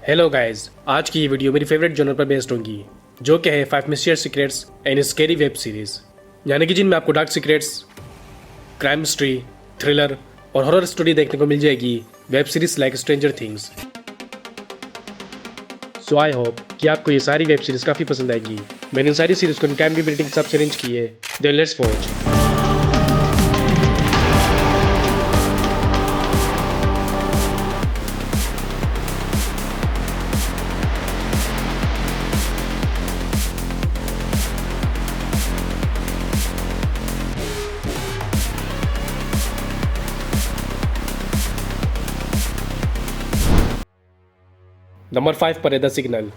Hello guys, आज की ये वीडियो मेरी फेवरेट जॉनर पर बेस्ड होगी, जो कि है 5 mysterious secrets and scary web series, यानी कि जिनमें आपको dark secrets, crime mystery, thriller और हॉरर स्टोरी देखने को मिल जाएगी web series like stranger things. So I hope कि आपको ये सारी वेब सीरीज काफ़ी पसंद आएगी। मैंने इन सारी सीरीज को IMDb रेटिंग के हिसाब से अरेंज की है। Then let's watch. नंबर 5 पर है द सिग्नल।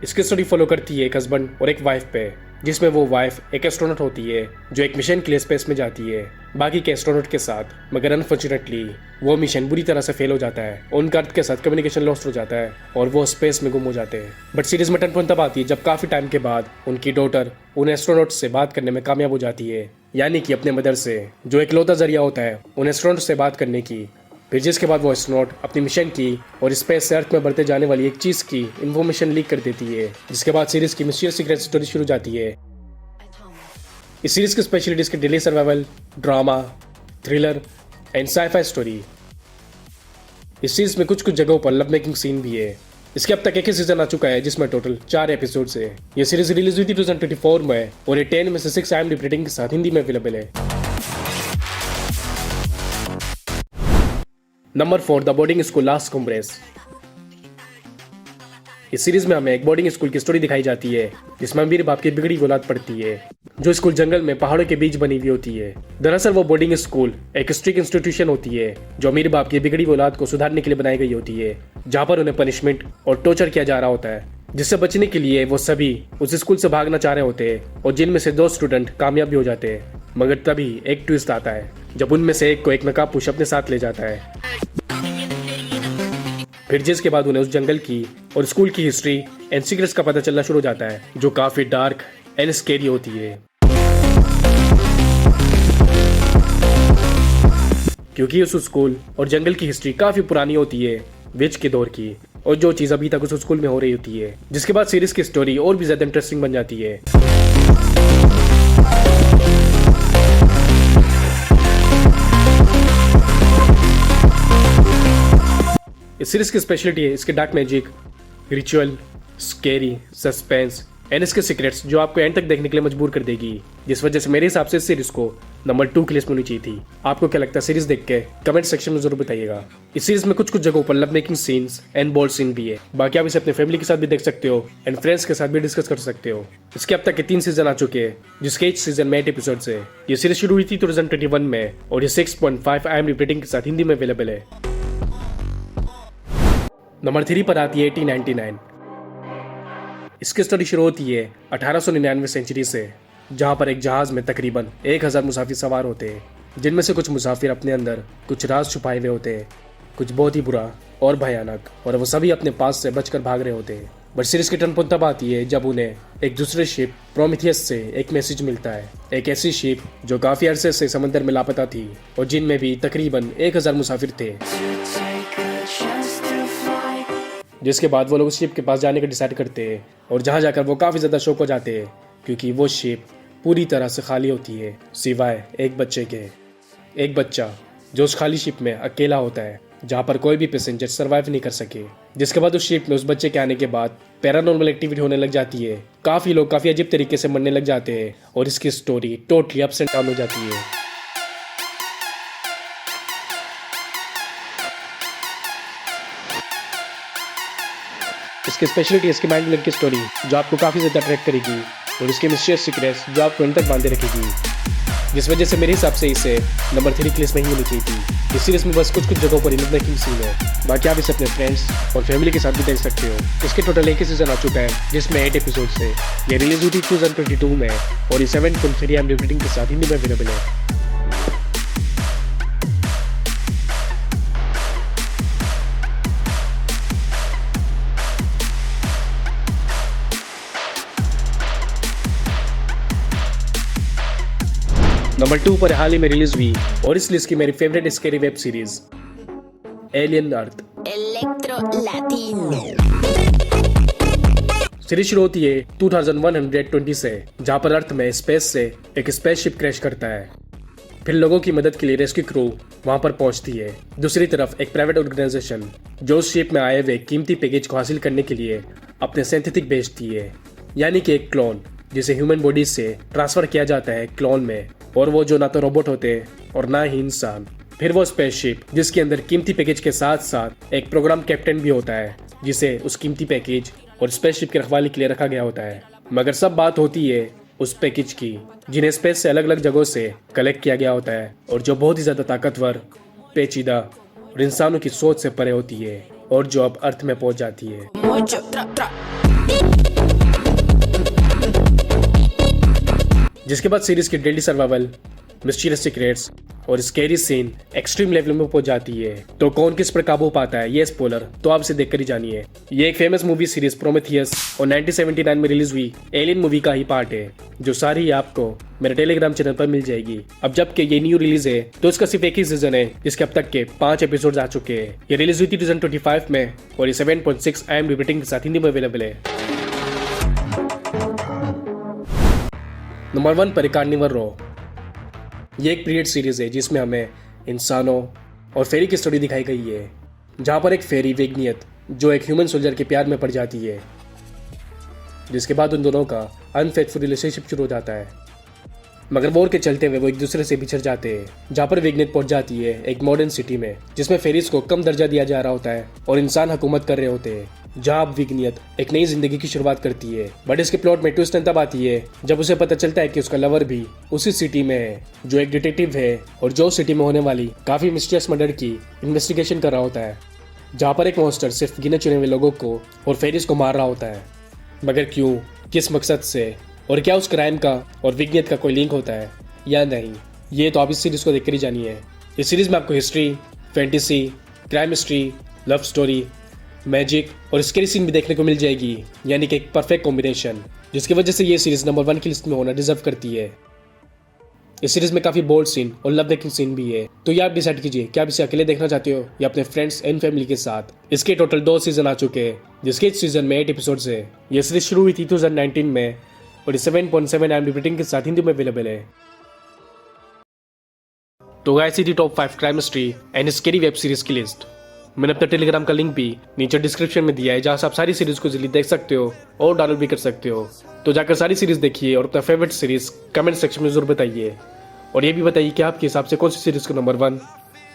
इसकी स्टोरी फॉलो करती है एक हस्बैंड और एक वाइफ पे, जिसमें वो वाइफ एक एस्ट्रोनॉट होती है जो एक मिशन के लिए स्पेस में जाती है बाकी के एस्ट्रोनॉट के साथ, मगर अनफॉर्चुनेटली वो मिशन बुरी तरह से फेल हो जाता है। उनका अर्थ के साथ कम्युनिकेशन लॉस्ट हो जाता है और वो स्पेस में गुम हो जाते हैं। बट सीरीज में टर्न पॉइंट तब आती है जब काफी टाइम के बाद उनकी डॉटर उन एस्ट्रोनॉट से बात करने में कामयाब हो जाती है, यानी कि अपने मदर से, जो एक लौता जरिया होता है उन एस्ट्रोनॉट से बात करने की। फिर जिसके बाद वो एस्ट्रोनॉट अपनी मिशन की और स्पेस से अर्थ में बढ़ते जाने वाली एक चीज की इन्फॉर्मेशन लीक कर देती है, जिसके बाद सीरीज की मिस्टीरियस सीक्रेट स्टोरी शुरू हो जाती है। इस सीरीज की स्पेशलिटीज के daily survival, drama, thriller and scifi story. इस सीरीज में कुछ जगहों पर लव मेकिंग सीन भी है। इसके अब तक एक ही सीजन आ चुका है जिसमें टोटल 4 एपिसोड्स है। ये सीरीज रिलीज हुई थी 2024 में और ये 10 में से 6 IMDb रेटिंग के साथ हिंदी में अवेलेबल है। Number 4 the boarding school last compress. इस सीरीज में हमें एक बोर्डिंग स्कूल की स्टोरी दिखाई जाती है जिसमें अमीर बाप की बिगड़ी औलाद पढ़ती है, जो स्कूल जंगल में पहाड़ों के बीच बनी हुई होती है। दरअसल वो बोर्डिंग स्कूल एक स्ट्रिक्ट इंस्टीट्यूशन होती है जो अमीर बाप की बिगड़ी औलाद को सुधारने के लिए बनाई गई होती है, जहाँ पर उन्हें पनिशमेंट और टॉर्चर किया जा रहा होता है। जिससे बचने के लिए वो सभी उस स्कूल से भागना चाह रहे होते हैं और जिनमें से 2 स्टूडेंट कामयाब भी हो जाते हैं। मगर तभी एक ट्विस्ट आता है जब उनमें से एक को एक नकाबपोश अपने साथ ले जाता है। फिर जिसके बाद उन्हें उस जंगल की और स्कूल की हिस्ट्री एंड सीक्रेट्स का पता चलना शुरू हो जाता है, जो काफी डार्क एंड स्कैरी होती है, क्योंकि उस स्कूल और जंगल की हिस्ट्री काफी पुरानी होती है, विच के दौर की, और जो चीज अभी तक उस स्कूल में हो रही होती है, जिसके बाद सीरीज की स्टोरी और भी ज्यादा इंटरेस्टिंग बन जाती है। इस सीरीज की स्पेशलिटी है इसके dark magic, ritual, scary, suspense and इसके सीक्रेट्स, जो आपको एंड तक देखने के लिए मजबूर कर देगी, जिस वजह से मेरे हिसाब से इस सीरीज को नंबर 2 की लिस्ट में होनी चाहिए थी। आपको क्या लगता है सीरीज देख के कमेंट सेक्शन में जरूर बताइएगा। इस सीरीज में कुछ जगहों पर love making scenes and bold scene भी है। बाकी आप इसे अपने फैमिली के साथ भी देख सकते हो एंड फ्रेंड्स के साथ भी डिस्कस कर सकते हो। इसके अब तक के 3 सीजन आ चुके हैं, जिसके each सीजन में 8 एपिसोड्स है। ये सीरीज शुरू हुई थी 2021 में और ये 6.5 IMDb रेटिंग के साथ हिंदी में अवेलेबल है। नंबर 3 पर आती है 1899। इसकी स्टोरी शुरू होती है 1899 सेंचुरी से, जहां पर एक जहाज में तकरीबन 1000 मुसाफिर सवार होते हैं, जिनमें से कुछ मुसाफिर अपने अंदर कुछ राज छुपाए हुए होते हैं, कुछ बहुत ही बुरा और भयानक, और वो सभी अपने पास से बचकर भाग रहे होते हैं। बट सीरीज की टर्न पॉइंट तब आती है जब उन्हें एक दूसरे शिप प्रोमीथियस से एक मैसेज मिलता है, एक ऐसी शिप जो काफी अरसे से समंदर में लापता थी और जिनमें भी तकरीबन 1000 मुसाफिर थे। जिसके बाद वो लोग उस शिप के पास जाने का डिसाइड करते हैं और जहाँ जाकर वो काफ़ी ज़्यादा शॉक हो जाते हैं, क्योंकि वो शिप पूरी तरह से खाली होती है सिवाय एक बच्चे के। एक बच्चा जो उस खाली शिप में अकेला होता है, जहाँ पर कोई भी पैसेंजर सर्वाइव नहीं कर सके। जिसके बाद उस शिप में उस बच्चे के आने के बाद पैरानॉर्मल एक्टिविटी होने लग जाती है। काफ़ी लोग काफ़ी अजीब तरीके से मरने लग जाते हैं और इसकी story totally ups and down हो जाती है। इसकी स्पेशलिटी इसकी माइंड ब्लोइंग की स्टोरी, जो आपको काफ़ी ज़्यादा अट्रैक्ट करेगी, और इसके मिस्टीरियस सीक्रेट्स, जो आपको इन तक बांधे रखेगी, जिस वजह से मेरे हिसाब से इसे नंबर 3 की लिस्ट में ही होनी चाहिए थी। इस सीरीज में बस कुछ जगहों पर लव मेकिंग सीन है, बाकी आप इसे अपने फ्रेंड्स और फैमिली के साथ भी देख सकते हो। इसके टोटल एक ही सीजन आ चुका है जिसमें 8 एपिसोड्स है। ये रिलीज हुई थी 2022 में और ये 7.3 IMDb रेटिंग के साथ हिंदी में अवेलेबल है। नंबर 2 पर हाल ही में रिलीज हुई और इस लिस्ट की मेरी favourite scary web series alien earth. Afro Latino. Series शुरू होती है 2120 से, जहाँ पर अर्थ में स्पेस से एक स्पेसशिप क्रैश करता है। फिर लोगों की मदद के लिए रेस्क्यू क्रू वहां पर पहुंचती है। दूसरी तरफ एक प्राइवेट ऑर्गेनाइजेशन जो उस शिप में आए हुए कीमती पैकेज को हासिल करने के लिए अपने सिंथेटिक भेजती है, यानी कि एक क्लोन जिसे ह्यूमन बॉडी से ट्रांसफर किया जाता है क्लोन में, और वो जो ना तो रोबोट होते और ना ही इंसान। फिर वो स्पेसशिप जिसके अंदर कीमती पैकेज के साथ साथ एक प्रोग्राम कैप्टन भी होता है, जिसे उस कीमती पैकेज और स्पेसशिप की रखवाली के लिए रखा गया होता है। मगर सब बात होती है उस पैकेज की, जिन्हें स्पेस से अलग अलग जगहों से कलेक्ट किया गया होता है और जो बहुत ही ज्यादा ताकतवर, पेचीदा और इंसानों की सोच से परे होती है, और जो अब अर्थ में पहुंच जाती है। जिसके बाद सीरीज की डेडली सर्वाइवल, मिस्टीरियस सीक्रेट्स और स्कैरी सीन एक्सट्रीम लेवल में पहुंच जाती है। तो कौन किस पर काबू पाता है, ये स्पॉइलर तो आप इसे देखकर ही जानिए। ये एक फेमस मूवी सीरीज प्रोमेथियस और 1979 में रिलीज हुई एलियन मूवी का ही पार्ट है, जो सारी आपको मेरे टेलीग्राम चैनल पर मिल जाएगी। अब जबकि ये न्यू रिलीज है तो इसका सिर्फ एक ही सीजन है, जिसके अब तक के 5 एपिसोड आ चुके हैं। ये रिलीज हुई थी 2025 में और ये 7.6 IMDb रेटिंग के साथ हिंदी में अवेलेबल है। नंबर 1 पर कार्निवल रॉ। ये एक पीरियड सीरीज है जिसमें हमें इंसानों और फेरी की स्टोरी दिखाई गई है, जहाँ पर एक फेरी विग्नियत जो एक ह्यूमन सोल्जर के प्यार में पड़ जाती है, जिसके बाद उन दोनों का अनफेथफुल रिलेशनशिप शुरू हो जाता है। मगर वॉर के चलते हुए वो एक दूसरे से बिछड़ जाते हैं, जहाँ पर विग्नियत पहुंच जाती है एक मॉडर्न सिटी में, जिसमें फेरीज को कम दर्जा दिया जा रहा होता है और इंसान हुकूमत कर रहे होते हैं, जहाँ अब विग्नियत एक नई जिंदगी की शुरुआत करती है। बट इसके प्लॉट में ट्विस्ट तब आती है जब उसे पता चलता है कि उसका लवर भी उसी सिटी में है, जो एक डिटेक्टिव है और जो सिटी में होने वाली काफी मिस्टीरियस मर्डर की इन्वेस्टिगेशन कर रहा होता है, जहाँ पर एक मॉन्स्टर सिर्फ गिने चुने हुए लोगों को और फेरीज को मार रहा होता है। मगर क्यों, किस मकसद से, और क्या उस क्राइम का और विग्नियत का कोई लिंक होता है या नहीं, ये तो आप इस सीरीज को देखकर ही जानिए। इस सीरीज में आपको history, fantasy, crime mystery, love story, magic और स्कैरी सीन भी देखने को मिल जाएगी, यानी कि एक परफेक्ट कॉम्बिनेशन, जिसकी वजह से ये सीरीज नंबर 1 की लिस्ट में होना डिजर्व करती है। इस सीरीज में काफी बोल्ड सीन और लव मेकिंग सीन भी है, तो ये आप डिसाइड कीजिए कि आप इसे अकेले देखना चाहते हो या अपने फ्रेंड्स एंड फैमिली के साथ। इसके टोटल 2 सीजन आ चुके हैं, जिसके इस सीजन में 8 एपिसोड्स है। यह सीरीज शुरू हुई थी 2019 में और 7.7 IMDb रेटिंग के साथ हिंदी में अवेलेबल है। तो गाइस, थी top 5 crime mystery and scary web series की लिस्ट। मैंने अपने टेलीग्राम का लिंक भी नीचे डिस्क्रिप्शन में दिया है, जहां से आप सारी सीरीज को जल्दी देख सकते हो और डाउनलोड भी कर सकते हो। तो जाकर सारी सीरीज देखिए और अपना फेवरेट सीरीज कमेंट सेक्शन में जरूर बताइए, और ये भी बताइए कि आपके हिसाब से कौन सी सीरीज को नंबर 1,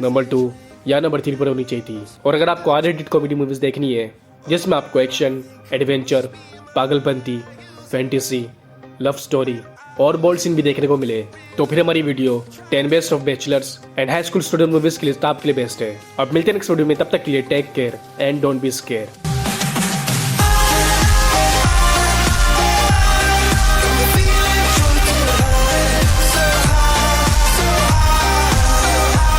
नंबर 2 या नंबर 3 पर होनी चाहिए थी। और अगर आपको R-rated कॉमेडी मूवीज देखनी है जिसमें आपको एक्शन, एडवेंचर, पागलपंती, फैंटेसी, लव स्टोरी और बोल्ड सीन भी देखने को मिले, तो फिर हमारी video 10 best of bachelors and high school student movies की लिस्ट आपके लिए बेस्ट है। अब मिलते हैं नेक्स्ट वीडियो में, तब तक के लिए take care and don't be square.